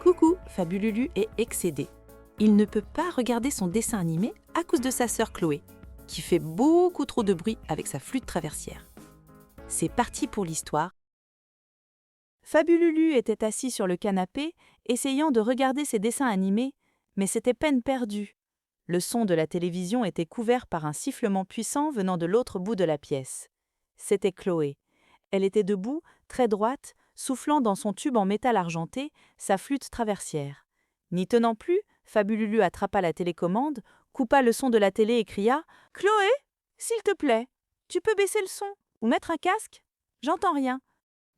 Coucou, Fabululu est excédé. Il ne peut pas regarder son dessin animé à cause de sa sœur Chloé, qui fait beaucoup trop de bruit avec sa flûte traversière. C'est parti pour l'histoire. Fabululu était assis sur le canapé, essayant de regarder ses dessins animés, mais c'était peine perdue. Le son de la télévision était couvert par un sifflement puissant venant de l'autre bout de la pièce. C'était Chloé. Elle était debout, très droite, soufflant dans son tube en métal argenté, sa flûte traversière. N'y tenant plus, Fabululu attrapa la télécommande, coupa le son de la télé et cria « Chloé, s'il te plaît, tu peux baisser le son ou mettre un casque? J'entends rien. »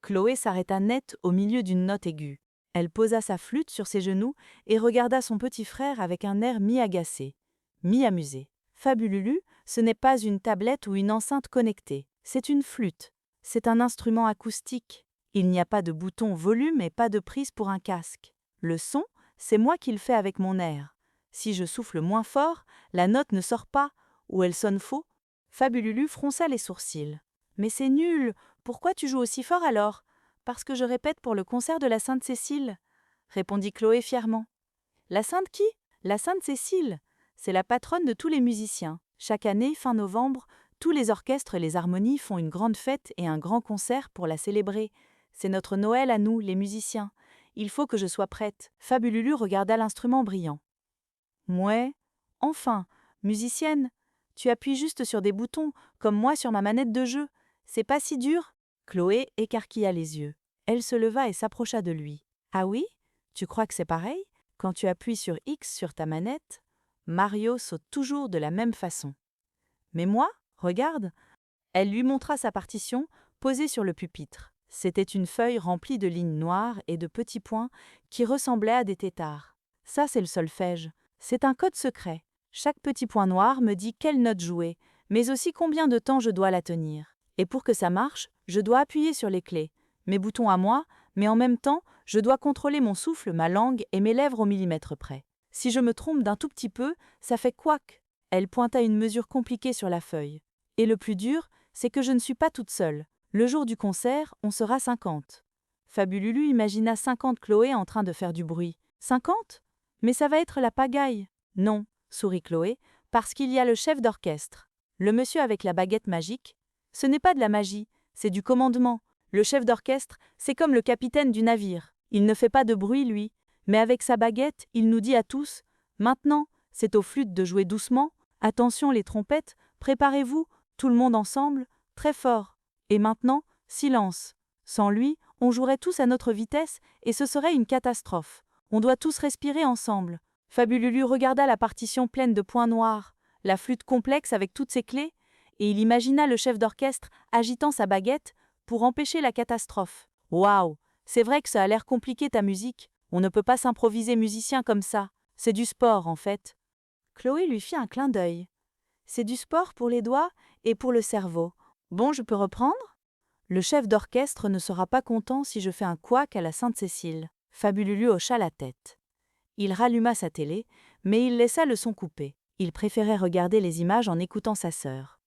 Chloé s'arrêta net au milieu d'une note aiguë. Elle posa sa flûte sur ses genoux et regarda son petit frère avec un air mi-agacé, mi-amusé. Fabululu, ce n'est pas une tablette ou une enceinte connectée, c'est une flûte. C'est un instrument acoustique. Il n'y a pas de bouton volume et pas de prise pour un casque. Le son, c'est moi qui le fais avec mon air. Si je souffle moins fort, la note ne sort pas, ou elle sonne faux. Fabululu fronça les sourcils. « Mais c'est nul! Pourquoi tu joues aussi fort alors? Parce que je répète pour le concert de la Sainte Cécile, répondit Chloé fièrement. La Sainte qui? La Sainte Cécile. C'est la patronne de tous les musiciens. Chaque année, fin novembre, tous les orchestres et les harmonies font une grande fête et un grand concert pour la célébrer. C'est notre Noël à nous, les musiciens. Il faut que je sois prête. Fabululu regarda l'instrument brillant. Mouais, enfin, musicienne, tu appuies juste sur des boutons, comme moi sur ma manette de jeu. C'est pas si dur. Chloé écarquilla les yeux. Elle se leva et s'approcha de lui. Ah oui? Tu crois que c'est pareil? Quand tu appuies sur X sur ta manette, Mario saute toujours de la même façon. Mais moi, regarde. Elle lui montra sa partition, posée sur le pupitre. C'était une feuille remplie de lignes noires et de petits points qui ressemblaient à des têtards. Ça, c'est le solfège. C'est un code secret. Chaque petit point noir me dit quelle note jouer, mais aussi combien de temps je dois la tenir. Et pour que ça marche, je dois appuyer sur les clés, mes boutons à moi, mais en même temps, je dois contrôler mon souffle, ma langue et mes lèvres au millimètre près. Si je me trompe d'un tout petit peu, ça fait couac. Elle pointa une mesure compliquée sur la feuille. Et le plus dur, c'est que je ne suis pas toute seule. Le jour du concert, on sera 50. Fabululu imagina 50 Chloé en train de faire du bruit. 50? Mais ça va être la pagaille. Non, sourit Chloé, parce qu'il y a le chef d'orchestre. Le monsieur avec la baguette magique. Ce n'est pas de la magie, c'est du commandement. Le chef d'orchestre, c'est comme le capitaine du navire. Il ne fait pas de bruit, lui, mais avec sa baguette, il nous dit à tous « Maintenant, c'est aux flûtes de jouer doucement. Attention les trompettes, préparez-vous, tout le monde ensemble, très fort. Et maintenant, silence. Sans lui, on jouerait tous à notre vitesse et ce serait une catastrophe. On doit tous respirer ensemble. » Fabululu regarda la partition pleine de points noirs, la flûte complexe avec toutes ses clés, et il imagina le chef d'orchestre agitant sa baguette pour empêcher la catastrophe. Waouh, c'est vrai que ça a l'air compliqué ta musique. On ne peut pas s'improviser musicien comme ça. C'est du sport, en fait. Chloé lui fit un clin d'œil. C'est du sport pour les doigts et pour le cerveau. Bon, je peux reprendre? Le chef d'orchestre ne sera pas content si je fais un couac à la Sainte-Cécile. Fabululu hocha la tête. Il ralluma sa télé, mais il laissa le son coupé. Il préférait regarder les images en écoutant sa sœur.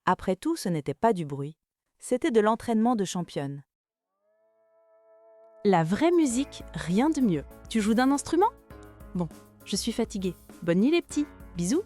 Après tout, ce n'était pas du bruit. C'était de l'entraînement de championne. La vraie musique, rien de mieux. Tu joues d'un instrument? Bon, je suis fatiguée. Bonne nuit les petits. Bisous.